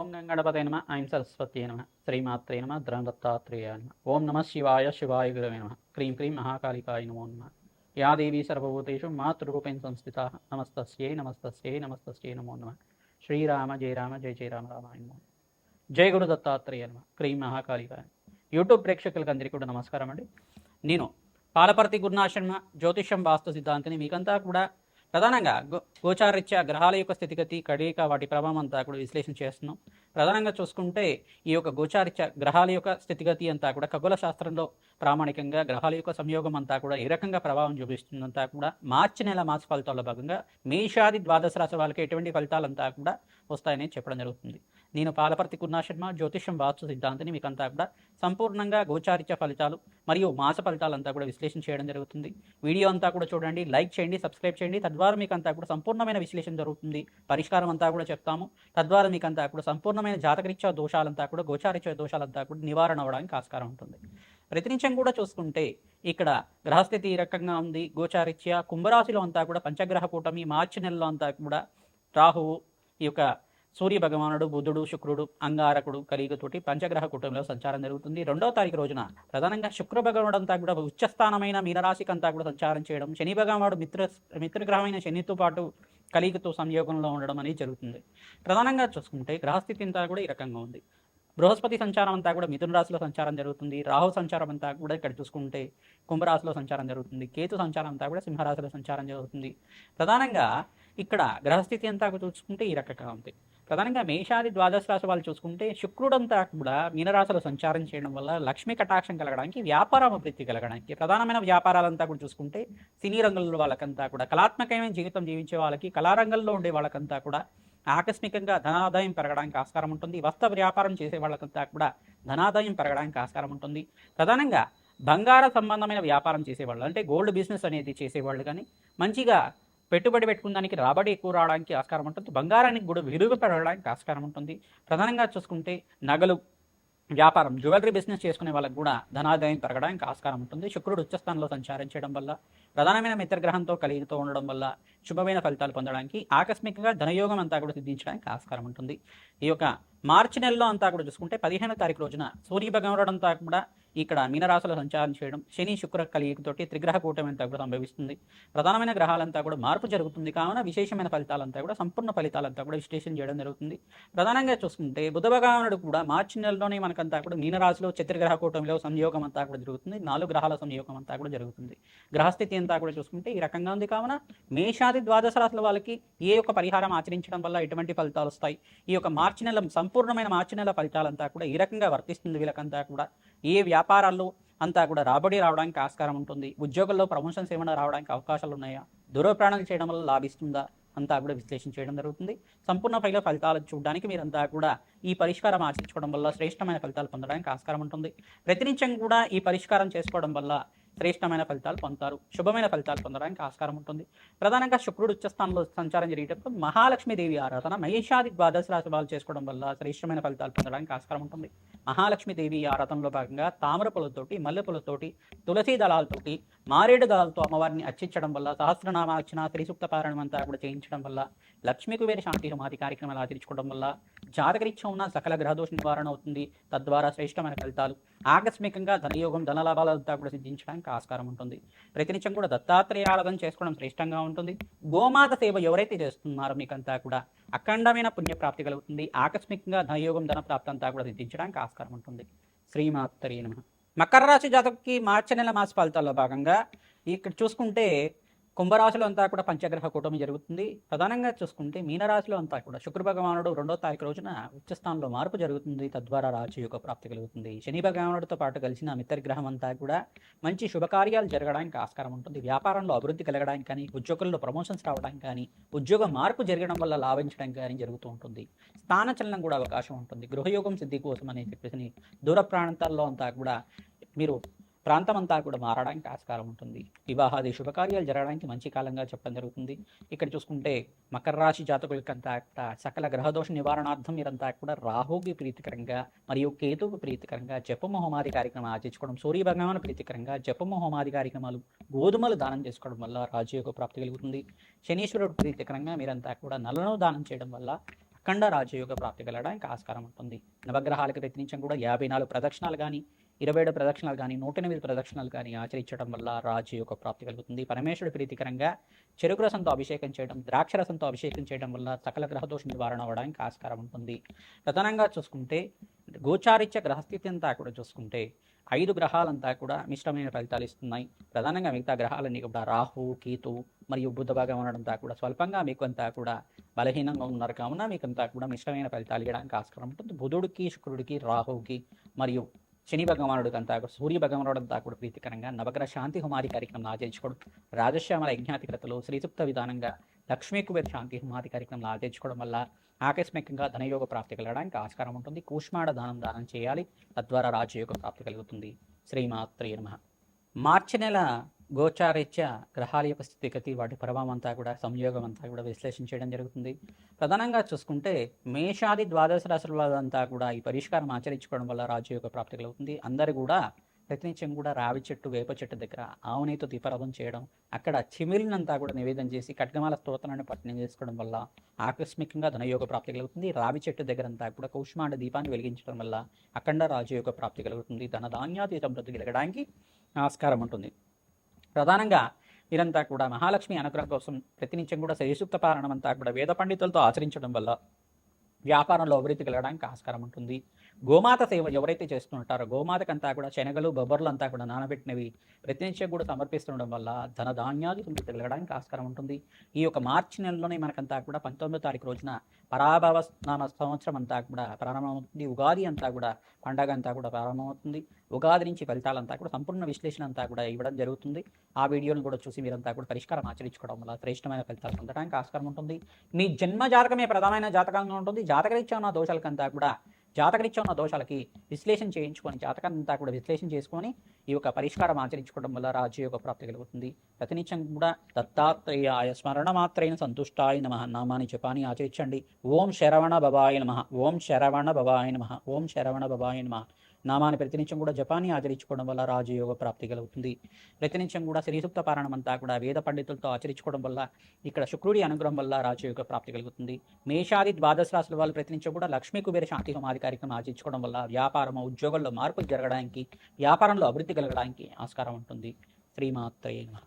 ఓం గంగణపతే నమ ఐం సరస్వత్యై నమ శ్రీమాత్రే నమ ద్రందత్తాత్రేయాయ నమ ఓం నమ శివాయ శివాయ గురవే నమ క్రీం క్రీం మహాకాళికాయ నమో నమ యా దేవీ సర్వభూతేషు మాతృరూపేణ సంస్థితా నమస్తస్యై నమస్తస్యై నమస్తస్యై నమో నమ శ్రీరామ జయ రామ జయ జయ రామ రామాయ నమో జయ గురు దత్తాత్రేయ నమ క్రీం మహాకాళికాయ. యూట్యూబ్ ప్రేక్షకులకు అందరికీ కూడా నమస్కారం అండి. నేను పాలపర్తి గురునాశర్మ జ్యోతిష్యం వాస్తు సిద్ధాంతిని మీకంతా కూడా ప్రధానంగా గోచారరీత్యా గ్రహాల యొక్క స్థితిగతి కడిక వాటి ప్రభావం అంతా కూడా విశ్లేషణ చేస్తున్నాం. ప్రధానంగా చూసుకుంటే ఈ యొక్క గోచారరీత్యా గ్రహాల యొక్క స్థితిగతి అంతా కూడా ఖగోళ శాస్త్రంలో ప్రామాణికంగా గ్రహాల యొక్క సంయోగం అంతా కూడా ఏ రకంగా ప్రభావం చూపిస్తుందంతా కూడా మార్చి నెల మాస ఫలితాల్లో భాగంగా మేషాది ద్వాదశ రాశి వాళ్ళకి ఎటువంటి ఫలితాలంతా కూడా వస్తాయని చెప్పడం జరుగుతుంది. నేను పాలపర్తి గురునాశర్మ జ్యోతిష్యం వాస్తు సిద్ధాంతిని మీకంతా కూడా సంపూర్ణంగా గోచారిత్య ఫలితాలు మరియు మాస ఫలితాలంతా కూడా విశ్లేషణ చేయడం జరుగుతుంది. వీడియో అంతా కూడా చూడండి, లైక్ చేయండి, సబ్స్క్రైబ్ చేయండి. తద్వారా మీకు అంతా కూడా సంపూర్ణమైన విశ్లేషణ జరుగుతుంది. పరిష్కారం అంతా కూడా చెప్తాము. తద్వారా మీకు అంతా కూడా సంపూర్ణమైన జాతకరీత్యా దోషాలంతా కూడా గోచారిత్య దోషాలంతా కూడా నివారణ అవ్వడానికి ఆస్కారం ఉంటుంది. ప్రతినిత్యం కూడా చూసుకుంటే ఇక్కడ గ్రహస్థితి ఈ రకంగా ఉంది. గోచారిత్య కుంభరాశిలో అంతా కూడా పంచగ్రహ కూటమి మార్చి నెలలో అంతా కూడా రాహువు, ఈ యొక్క సూర్య భగవానుడు, బుధుడు, శుక్రుడు, అంగారకుడు కలియుగతోటి పంచగ్రహ కూటమిలో సంచారం జరుగుతుంది. 2వ తారీఖు రోజున ప్రధానంగా శుక్ర భగవానుడు అంతా కూడా ఉచ్చస్థానమైన మీనరాశికి అంతా కూడా సంచారం చేయడం, శని భగవానుడు మిత్రగ్రహమైన శనితో పాటు కలియుగతో సంయోగంలో ఉండడం అనేది జరుగుతుంది. ప్రధానంగా చూసుకుంటే గ్రహస్థితి అంతా కూడా ఈ రకంగా ఉంది. బృహస్పతి సంచారం అంతా కూడా మిథున రాశిలో సంచారం జరుగుతుంది. రాహు సంచారం అంతా కూడా ఇక్కడ చూసుకుంటే కుంభరాశిలో సంచారం జరుగుతుంది. కేతు సంచారం అంతా కూడా సింహరాశిలో సంచారం జరుగుతుంది. ప్రధానంగా ఇక్కడ గ్రహస్థితి అంతా చూసుకుంటే ఈ రకంగా ఉంది. ప్రధానంగా మేషాది ద్వాదశ రాశి వాళ్ళు చూసుకుంటే శుక్రుడంతా కూడా మీనరాశిలో సంచారం చేయడం వల్ల లక్ష్మీ కటాక్షం కలగడానికి, వ్యాపార అభివృద్ధి కలగడానికి, ప్రధానమైన వ్యాపారాలంతా కూడా చూసుకుంటే సినీ రంగంలో వాళ్ళకంతా కూడా, కళాత్మకమైన జీవితం జీవించే వాళ్ళకి, కళారంగంలో ఉండే వాళ్ళకంతా కూడా ఆకస్మికంగా ధనాదాయం పెరగడానికి ఆస్కారం ఉంటుంది. వస్త్ర వ్యాపారం చేసే వాళ్ళకంతా కూడా ధనాదాయం పెరగడానికి ఆస్కారం ఉంటుంది. ప్రధానంగా బంగార సంబంధమైన వ్యాపారం చేసేవాళ్ళు, అంటే గోల్డ్ బిజినెస్ అనేది చేసేవాళ్ళు కానీ మంచిగా పెట్టుబడి పెట్టుకున్న దానికి రాబడి ఎక్కువ రావడానికి ఆస్కారం ఉంటుంది. బంగారానికి కూడా విలువ పెరగడానికి ఆస్కారం ఉంటుంది. ప్రధానంగా చూసుకుంటే నగలు వ్యాపారం, జ్యువెలరీ బిజినెస్ చేసుకునే వాళ్ళకి కూడా ధనాదాయం పెరగడానికి ఆస్కారం ఉంటుంది. శుక్రుడు ఉచ్చస్థానంలో సంచారం చేయడం వల్ల, ప్రధానమైన మిత్రగ్రహంతో కలిగితో ఉండడం వల్ల శుభమైన ఫలితాలు పొందడానికి, ఆకస్మికంగా ధనయోగం అంతా కూడా సిద్ధించడానికి ఆస్కారం ఉంటుంది. ఈ యొక్క మార్చి నెలలో అంతా కూడా చూసుకుంటే 15వ తారీఖు రోజున సూర్య భగవానుడు అంతా కూడా ఇక్కడ మీనరాశిలో సంచారం చేయడం, శని శుక్ర కలియుగతోటి త్రిగ్రహ కూటమి అంతా కూడా సంభవిస్తుంది. ప్రధానమైన గ్రహాలంతా కూడా మార్పు జరుగుతుంది. కావున విశేషమైన ఫలితాలంతా కూడా, సంపూర్ణ ఫలితాలంతా కూడా విశ్లేషణ చేయడం జరుగుతుంది. ప్రధానంగా చూసుకుంటే బుధ భగవానుడు కూడా మార్చి నెలలోనే మనకంతా కూడా మీనరాశిలో చతుర్గ్రహ కూటమిలో సంయోగం అంతా కూడా జరుగుతుంది. 4 గ్రహాల సంయోగం అంతా కూడా జరుగుతుంది. గ్రహస్థితి అంతా కూడా చూసుకుంటే ఈ రకంగా ఉంది. కావున మేషాది ద్వాదశ రాశుల వాళ్ళకి ఏ యొక్క పరిహారం ఆచరించడం వల్ల ఎటువంటి ఫలితాలు వస్తాయి, ఈ యొక్క మార్చి నెల సంపూర్ణమైన మార్చి నెల ఫలితాలంతా కూడా ఈ రకంగా వర్తిస్తుంది. వీళ్ళకంతా కూడా ఏ వ్యాపారాల్లో అంతా కూడా రాబడి రావడానికి ఆస్కారం ఉంటుంది, ఉద్యోగంలో ప్రమోషన్స్ ఏమైనా రావడానికి అవకాశాలు ఉన్నాయా, దూరప్రయాణం చేయడం వల్ల లాభిస్తుందా అంతా కూడా విశ్లేషణ చేయడం జరుగుతుంది. సంపూర్ణ ఫలితాలు చూడడానికి మీరంతా కూడా ఈ పరిష్కారం ఆచరించుకోవడం వల్ల శ్రేష్టమైన ఫలితాలు పొందడానికి ఆస్కారం ఉంటుంది. ప్రతినిత్యం కూడా ఈ పరిష్కారం చేసుకోవడం వల్ల శ్రేష్టమైన ఫలితాలు పొందుతారు, శుభమైన ఫలితాలు పొందడానికి ఆస్కారం ఉంటుంది. ప్రధానంగా శుక్రుడు ఉచ్చస్థానంలో సంచారం జరిగేటప్పుడు మహాలక్ష్మీదేవి ఆరాధన మేషాది ద్వాదశ రాశి వాళ్ళు చేసుకోవడం వల్ల శ్రేష్టమైన ఫలితాలు పొందడానికి ఆస్కారం ఉంటుంది. మహాలక్ష్మీదేవి ఆరాధనలో భాగంగా తామర పూలతోటి, మల్లె పూలతోటి, తులసి దళాలతోటి, మారేడు దళాలతో అమ్మవారిని అర్చించడం వల్ల, సహస్రనామార్చన, శ్రీసూక్త పారాయణం అంతా కూడా చేయించడం వల్ల, లక్ష్మీ కుబేర శాంతి హోమాది కార్యక్రమాలు ఆచరించుకోవడం వల్ల జాతకరీత్యా ఉన్న సకల గ్రహదోష నివారణ అవుతుంది. తద్వారా శ్రేష్టమైన ఫలితాలు, ఆకస్మికంగా ధనయోగం, ధనలాభాలంతా కూడా సిద్ధించడానికి ఆస్కారం ఉంటుంది. ప్రతినిత్యం కూడా దత్తాత్రేయ ఆరాధన చేసుకోవడం శ్రేష్టంగా ఉంటుంది. గోమాత సేవ ఎవరైతే చేస్తున్నారో మీకంతా కూడా అఖండమైన పుణ్యప్రాప్తి కలుగుతుంది. ఆకస్మికంగా ధనయోగం, ధన ప్రాప్తి అంతా కూడా సిద్ధించడానికి ఆస్కారం ఉంటుంది. శ్రీమాత్రే నమః. మకర రాశి జాతకుకి మార్చి నెల మాస ఫలితాల్లో భాగంగా ఇక్కడ చూసుకుంటే కుంభరాశిలో అంతా కూడా పంచగ్రహ కూటమి జరుగుతుంది. ప్రధానంగా చూసుకుంటే మీనరాశిలో అంతా కూడా శుక్ర భగవానుడు 2వ తారీఖు రోజున ఉచ్చస్థానంలో మార్పు జరుగుతుంది. తద్వారా రాజయోగ ప్రాప్తి కలుగుతుంది. శని భగవానుడితో పాటు కలిసిన మిత్రగ్రహం అంతా కూడా మంచి శుభకార్యాలు జరగడానికి ఆస్కారం ఉంటుంది. వ్యాపారంలో అభివృద్ధి కలగడానికి కానీ, ఉద్యోగుల్లో ప్రమోషన్స్ రావడానికి కానీ, ఉద్యోగ మార్పు జరగడం వల్ల లాభించడం కానీ జరుగుతూ ఉంటుంది. స్థానచలనం కూడా అవకాశం ఉంటుంది. గృహయోగం సిద్ధి కోసం అని చెప్పేసి దూర ప్రాంతాల్లో అంతా కూడా మీరు ప్రాంతం అంతా కూడా మారడానికి ఆస్కారం ఉంటుంది. వివాహాది శుభకార్యాలు జరగడానికి మంచి కాలంగా చెప్పడం జరుగుతుంది. ఇక్కడ చూసుకుంటే మకర రాశి జాతకులకంతా సకల గ్రహదోష నివారణార్థం మీరంతా కూడా రాహుకి ప్రీతికరంగా మరియు కేతువుకు ప్రీతికరంగా జపము హోమాది కార్యక్రమం ఆచరించుకోవడం, సూర్య భగవాను ప్రీతికరంగా జపము హోమాది కార్యక్రమాలు, గోధుమలు దానం చేసుకోవడం వల్ల రాజయోగ ప్రాప్తి కలుగుతుంది. శనీశ్వరుడు ప్రీతికరంగా మీరంతా కూడా నలను దానం చేయడం వల్ల అఖండ రాజయోగ ప్రాప్తి కలగడానికి ఆస్కారం ఉంటుంది. నవగ్రహాలకు ప్రతినిత్యం కూడా 54 ప్రదక్షిణాలు కానీ 27 ప్రదక్షిణాలు కానీ 108 ప్రదక్షిణాలు కానీ ఆచరించడం వల్ల రాజయోగ ప్రాప్తి కలుగుతుంది. పరమేశ్వరుడి ప్రీతికరంగా చెరుకు రసంతో అభిషేకం చేయడం, ద్రాక్ష రసంతో అభిషేకం చేయడం వల్ల సకల గ్రహదోష నివారణ అవ్వడానికి ఆస్కారం ఉంటుంది. ప్రధానంగా చూసుకుంటే గోచారిత్య గ్రహస్థితి అంతా కూడా చూసుకుంటే 5 గ్రహాలంతా కూడా మిశ్రమైన ఫలితాలు ఇస్తున్నాయి. ప్రధానంగా మిగతా గ్రహాలన్నీ కూడా రాహు, కేతు మరియు బుధ భగవానుడంతా కూడా స్వల్పంగా మీకు అంతా కూడా బలహీనంగా ఉన్నారు కావున మీకంతా కూడా మిశ్రమైన ఫలితాలు ఇవ్వడానికి ఆస్కారం ఉంటుంది. బుధుడికి, శుక్రుడికి, రాహువుకి మరియు శని భగవానుడికి అంతా కూడా సూర్య భగవానుడంతా కూడా ప్రీతికరంగా నవగ్రహ శాంతి హుమాది కార్యక్రమం ఆచరించుకోవడం, రాజశ్యామల యజ్ఞాతికతలో శ్రీసూక్త విధానంగా లక్ష్మీ కుబేర శాంతి హుమాది కార్యక్రమం ఆచరించుకోవడం వల్ల ఆకస్మికంగా ధనయోగ ప్రాప్తి కలగడానికి ఆస్కారం ఉంటుంది. కూష్మాడ దానం చేయాలి, తద్వారా రాజయోగ ప్రాప్తి కలుగుతుంది. శ్రీమాత్రే నమః. మార్చి నెల గోచారీత్య గ్రహాల యొక్క స్థితిగతి, వాటి ప్రభావం అంతా కూడా, సంయోగం అంతా కూడా విశ్లేషణ చేయడం జరుగుతుంది. ప్రధానంగా చూసుకుంటే మేషాది ద్వాదశ రాశుల వాళ్ళంతా కూడా ఈ పరిష్కారం ఆచరించుకోవడం వల్ల రాజయోగ ప్రాప్తి కలుగుతుంది. అందరూ కూడా ప్రతినిత్యం కూడా రావి చెట్టు, వేప చెట్టు దగ్గర ఆవునేతో దీపారాధన చేయడం, అక్కడ చిమిలినంతా కూడా నివేదన చేసి ఖడ్గమాల స్తోత్రాన్ని పఠనం చేసుకోవడం వల్ల ఆకస్మికంగా ధనయోగ ప్రాప్తి కలుగుతుంది. రావి చెట్టు దగ్గర అంతా కూడా కౌష్మాండ దీపాన్ని వెలిగించడం వల్ల అఖండ రాజయోగ ప్రాప్తి కలుగుతుంది. ధనధాన్యాతీత సమృద్ధి కలగడానికి ఆస్కారం ఉంటుంది. ప్రధానంగా వీరంతా కూడా మహాలక్ష్మి అనుగ్రహం కోసం ప్రతినిత్యం కూడా శ్రీసూక్త పారాయణం అంతా కూడా వేద పండితులతో ఆచరించడం వల్ల వ్యాపారంలో అభివృద్ధి కలగడానికి ఆస్కారం ఉంటుంది. గోమాత సేవ ఎవరైతే చేస్తుంటారో గోమాతకంతా కూడా శనగలు, బొబ్బర్లు అంతా కూడా నానబెట్టినవి ప్రతినిత్యం కూడా సమర్పిస్తుండడం వల్ల ధనధాన్యాలు సమృద్ధి కలగడానికి ఆస్కారం ఉంటుంది. ఈ యొక్క మార్చి నెలలోనే మనకంతా కూడా 19వ తారీఖు రోజున పరాభవ నామ సంవత్సరం అంతా కూడా ప్రారంభమవుతుంది. ఉగాది అంతా కూడా పండగ అంతా కూడా ప్రారంభమవుతుంది. ఉగాది నుంచి ఫలితాలంతా కూడా సంపూర్ణ విశ్లేషణ అంతా కూడా ఇవ్వడం జరుగుతుంది. ఆ వీడియోను కూడా చూసి మీరంతా కూడా పరిష్కారం ఆచరించుకోవడం వల్ల శ్రేష్టమైన ఫలితాలు పొందడానికి ఆస్కారం ఉంటుంది. మీ జన్మ జాతకమే ప్రధానమైన జాతకంగా ఉంటుంది. జాతకరీత్యా ఉన్న దోషాలకంతా కూడా జాతకరీత్యా ఉన్న దోషాలకి విశ్లేషణ చేయించుకొని జాతకాన్నంతా కూడా విశ్లేషణ చేసుకొని ఈ యొక్క పరిష్కారం ఆచరించుకోవడం వల్ల రాజయోగ ప్రాప్తి కలుగుతుంది. ప్రతినిత్యం కూడా దత్తాత్రేయాయ స్మరణ మాత్రైన సంతుష్టాయ నమః నామాన్ని జపాన్ని ఆచరించండి. ఓం శరవణ భవాయ నమః, ఓం శరవణ భవాయ నమః, ఓం శరవణ భవాయ నమః నామాన్ని ప్రతినిత్యం కూడా జపాన్ని ఆచరించుకోవడం వల్ల రాజయోగ ప్రాప్తి కలుగుతుంది. ప్రతినిత్యం కూడా శ్రీసూక్త పారాయణం అంతా కూడా వేద పండితులతో ఆచరించుకోవడం వల్ల ఇక్కడ శుక్రుడి అనుగ్రహం వల్ల రాజయోగ ప్రాప్తి కలుగుతుంది. మేషాది ద్వాదశ రాశుల వాళ్ళు ప్రతినిత్యం కూడా లక్ష్మీ కుబేర శాంతి హోమాది కార్యక్రమం ఆచరించుకోవడం వల్ల వ్యాపారం, ఉద్యోగంలో మార్పులు జరగడానికి, వ్యాపారంలో అభివృద్ధి కలగడానికి ఆస్కారం ఉంటుంది. శ్రీమాత్రే నమః.